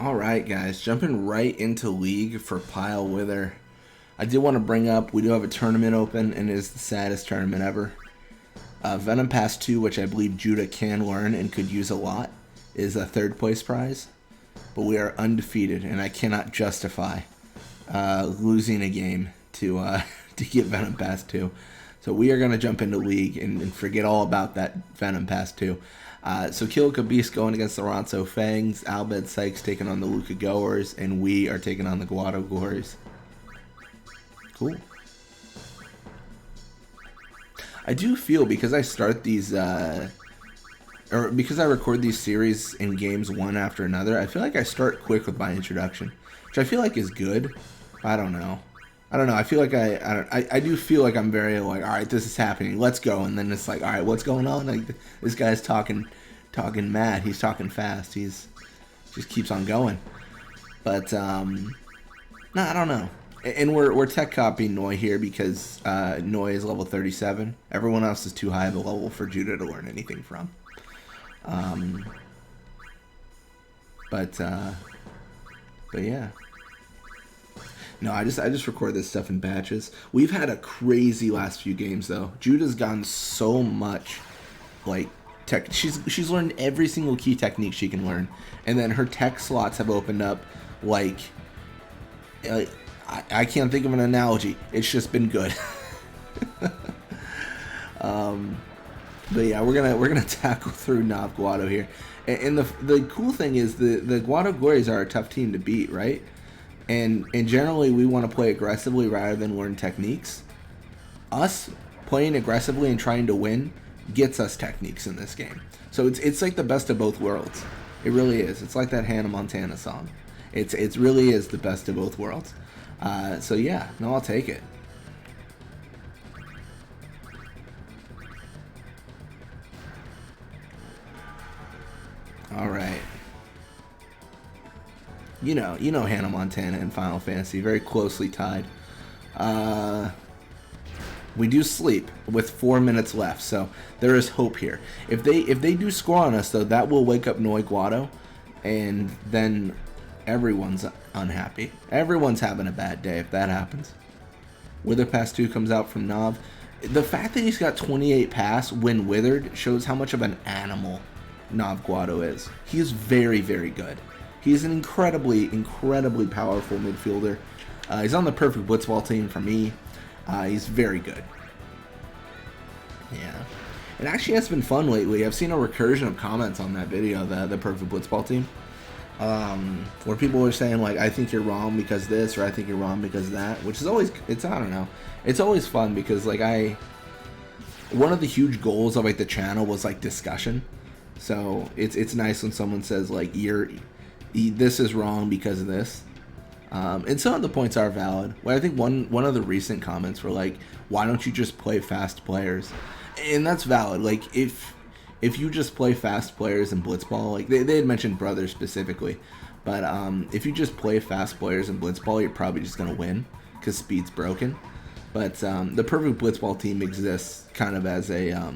Alright guys, jumping right into League for Pile Wither. I did want to bring up, we do have a tournament open, and it is the saddest tournament ever. Venom Pass 2, which I believe Judah can learn and could use a lot, is a third place prize. But we are undefeated, and I cannot justify losing a game to to get Venom Pass 2. So we are going to jump into League and forget all about that Venom Pass 2. So Kilika Beast going against the Ronso Fangs, Bhed Psyches taking on the Luca Goers, and we are taking on the Guado Glories. Cool. I do feel, because I start these, or because I record these series in games one after another, I feel like I start quick with my introduction, which I feel like is good. I don't know. I feel like I do feel like I'm very like, all right, this is happening, let's go, and then it's like, all right, what's going on? Like, this guy's talking mad, he's talking fast, he's just keeps on going. But no, I don't know. And we're tech copying Noi here because Noi is level 37. Everyone else is too high of a level for Judah to learn anything from. But yeah. No, I just record this stuff in batches. We've had a crazy last few games though. Judah's gotten so much like tech. She's learned every single key technique she can learn, and then her tech slots have opened up like I can't think of an analogy. It's just been good. But yeah, we're gonna tackle through Nav Guado here, and the cool thing is the Guado Glories are a tough team to beat, right? And generally we want to play aggressively rather than learn techniques. Us playing aggressively and trying to win gets us techniques in this game. So it's like the best of both worlds. It really is. It's like that Hannah Montana song. It really is the best of both worlds. So yeah, no, I'll take it. All right. You know Hannah Montana and Final Fantasy, very closely tied. We do sleep with 4 minutes left, so there is hope here. If they do score on us though, that will wake up Noi Guado, and then everyone's unhappy. Everyone's having a bad day if that happens. Wither Pass 2 comes out from Nav. The fact that he's got 28 pass when withered shows how much of an animal Nav Guado is. He is very, very good. He's an incredibly powerful midfielder. He's on the perfect Blitzball team for me. He's very good. Yeah. It actually has been fun lately. I've seen a recursion of comments on that video, the perfect Blitzball team. Where people are saying like, I think you're wrong because this, or I think you're wrong because that, which is always, I don't know, it's always fun because like one of the huge goals of like the channel was like discussion, so it's nice when someone says like this is wrong because of this, and some of the points are valid. Well, I think one of the recent comments were like, why don't you just play fast players? And that's valid. Like if you just play fast players in Blitzball, like they had mentioned brothers specifically, but if you just play fast players in Blitzball, you're probably just gonna win because speed's broken. But the perfect Blitzball team exists kind of as a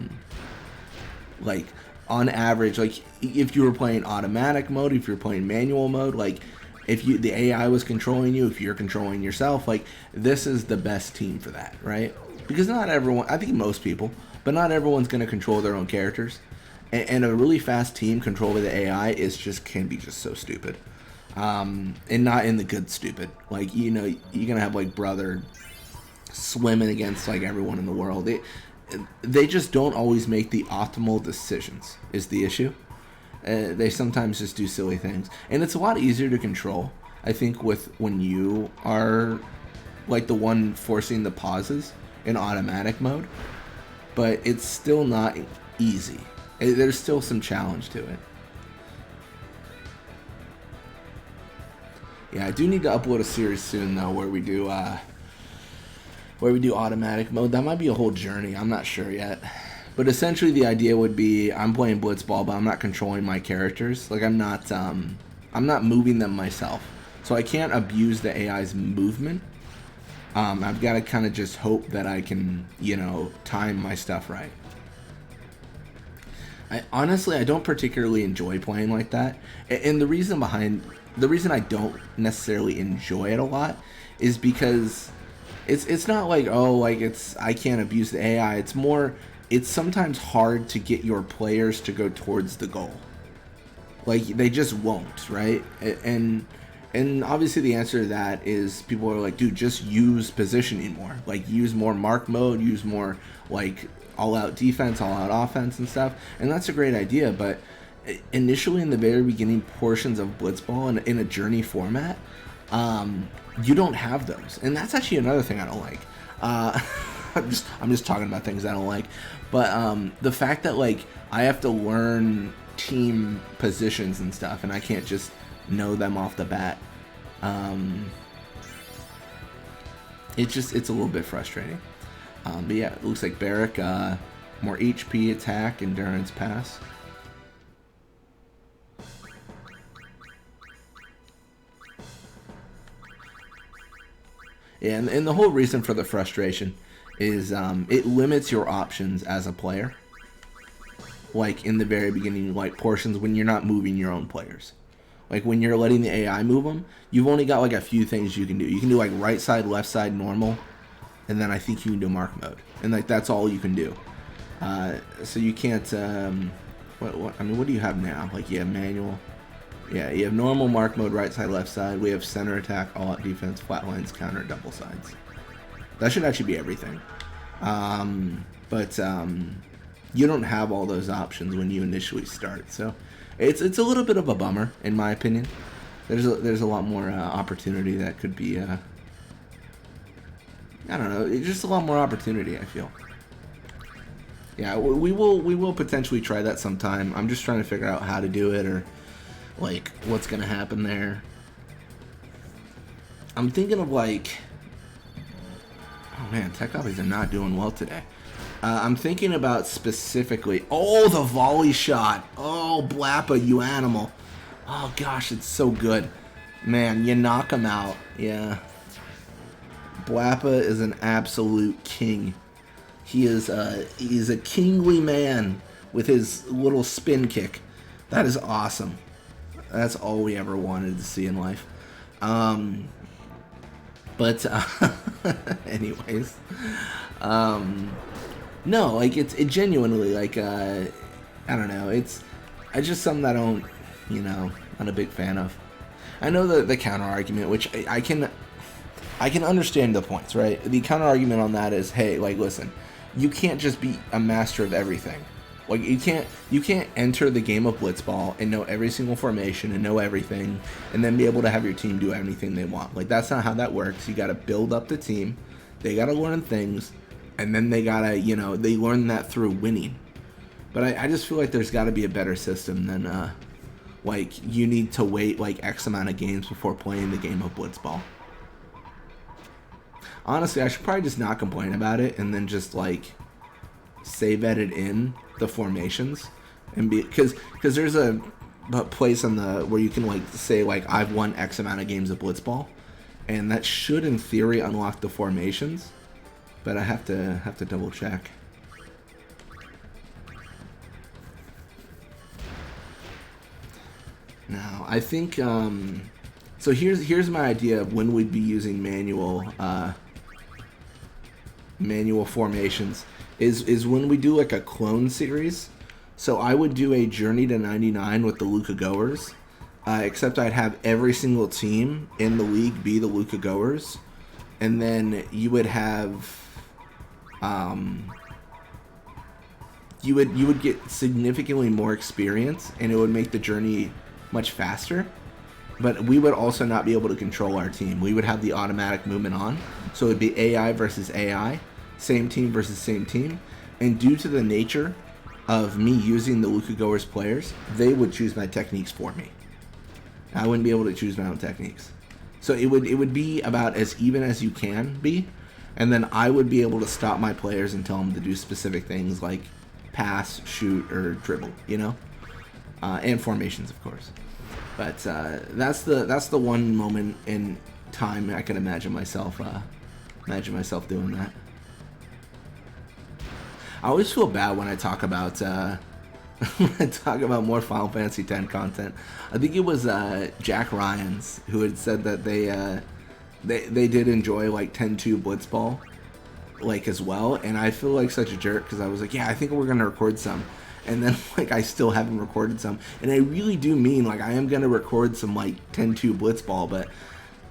like on average, like if you were playing automatic mode, if you're playing manual mode, like if the AI was controlling you, if you're controlling yourself, like this is the best team for that, right? Because not everyone, I think most people, but not everyone's gonna control their own characters. And a really fast team controlled by the AI can be just so stupid, and not in the good stupid. Like you're gonna have like brother swimming against like everyone in the world. They just don't always make the optimal decisions. Is the issue? They sometimes just do silly things, and it's a lot easier to control. I think when you are like the one forcing the pauses in automatic mode, but it's still not easy. There's still some challenge to it. Yeah, I do need to upload a series soon though, where we do automatic mode. That might be a whole journey. I'm not sure yet. But essentially, the idea would be I'm playing Blitzball, but I'm not controlling my characters. Like I'm not moving them myself, so I can't abuse the AI's movement. I've got to kind of just hope that I can, time my stuff right. I don't particularly enjoy playing like that, and the reason I don't necessarily enjoy it a lot is because it's not like, oh, like I can't abuse the AI. It's more, it's sometimes hard to get your players to go towards the goal. Like they just won't, right? And obviously the answer to that is people are like, dude, just use positioning more. Like use more mark mode, use more like all out defense, all out offense and stuff. And that's a great idea, but initially in the very beginning portions of Blitzball in a journey format, you don't have those. And that's actually another thing I don't like. I'm just talking about things I don't like. But the fact that like I have to learn team positions and stuff and I can't just know them off the bat, it's a little bit frustrating. But yeah, it looks like Barrick, more HP, attack, endurance, pass. Yeah, and the whole reason for the frustration is it limits your options as a player. Like in the very beginning, like portions when you're not moving your own players. Like when you're letting the AI move them, you've only got like a few things you can do. You can do like right side, left side, normal, and then I think you can do mark mode, and like that's all you can do. So you can't. What do you have now? Like you have manual. Yeah, you have normal, mark mode, right side, left side. We have center attack, all out defense, flat lines, counter, double sides. That should actually be everything. But you don't have all those options when you initially start, so it's a little bit of a bummer in my opinion. There's a lot more opportunity that could be. I don't know. It's just a lot more opportunity, I feel. Yeah, we will potentially try that sometime. I'm just trying to figure out how to do it or like what's gonna happen there. I'm thinking of like, oh man, tech copies are not doing well today. I'm thinking about specifically, oh, the volley shot. Oh, Blappa, you animal. Oh gosh, it's so good. Man, you knock him out. Yeah. Blappa is an absolute king. He's a kingly man with his little spin kick. That is awesome. That's all we ever wanted to see in life. But anyways, no, like it genuinely like I don't know. It's just something that I don't, not a big fan of. I know the counter argument, which I can understand the points, right? The counter argument on that is, hey, like listen, you can't just be a master of everything. Like you can't enter the game of Blitzball and know every single formation and know everything and then be able to have your team do anything they want. Like that's not how that works. You got to build up the team. They got to learn things, and then they got to, they learn that through winning. But I just feel like there's got to be a better system than like you need to wait like X amount of games before playing the game of Blitzball. Honestly, I should probably just not complain about it and then just like save edit in the formations and because there's a place on the where you can like say like I've won X amount of games of Blitzball, and that should in theory unlock the formations, but I have to double check. Now I think so here's my idea of when we'd be using manual formations is when we do like a clone series. So I would do a Journey to 99 with the Luka Goers, except I'd have every single team in the league be the Luka Goers, and then you would have you would get significantly more experience, and it would make the journey much faster. But we would also not be able to control our team. We would have the automatic movement on, so it would be AI versus AI. Same team versus same team, and due to the nature of me using the Luka Goers players, they would choose my techniques for me. I wouldn't be able to choose my own techniques. So it would be about as even as you can be, and then I would be able to stop my players and tell them to do specific things like pass, shoot, or dribble, and formations, of course. But that's the one moment in time I can imagine myself doing that. I always feel bad when I talk about when I talk about more Final Fantasy X content. I think it was Jack Ryans who had said that they did enjoy like 10-2 Blitzball like as well, and I feel like such a jerk because I was like, yeah, I think we're gonna record some, and then like I still haven't recorded some, and I really do mean like I am gonna record some like 10-2 Blitzball, but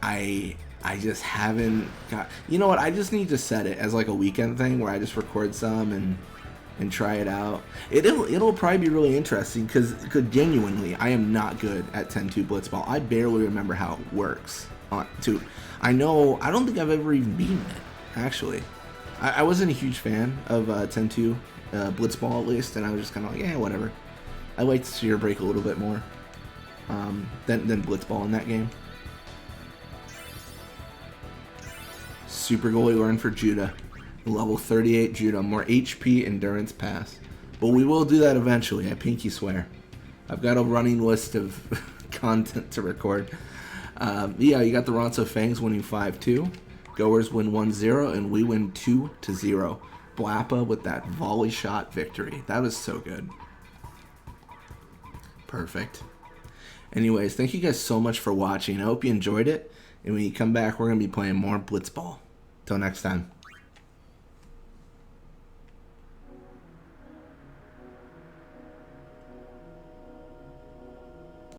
I just haven't got. You know what? I just need to set it as like a weekend thing where I just record some and try it out. It'll probably be really interesting because genuinely I am not good at 10-2 Blitzball. I barely remember how it works. I don't think I've ever even beaten it actually. I wasn't a huge fan of 10-2 Blitzball at least, and I was just kind of like, yeah, whatever. I liked Sphere Break a little bit more than Blitzball in that game. Super goalie learned for Judah. Level 38 Judah. More HP, endurance, pass. But we will do that eventually, I pinky swear. I've got a running list of content to record. Yeah, you got the Ronso Fangs winning 5-2. Goers win 1-0, and we win 2-0. Blappa with that volley shot victory. That was so good. Perfect. Anyways, thank you guys so much for watching. I hope you enjoyed it. And when you come back, we're going to be playing more Blitzball. Till next time.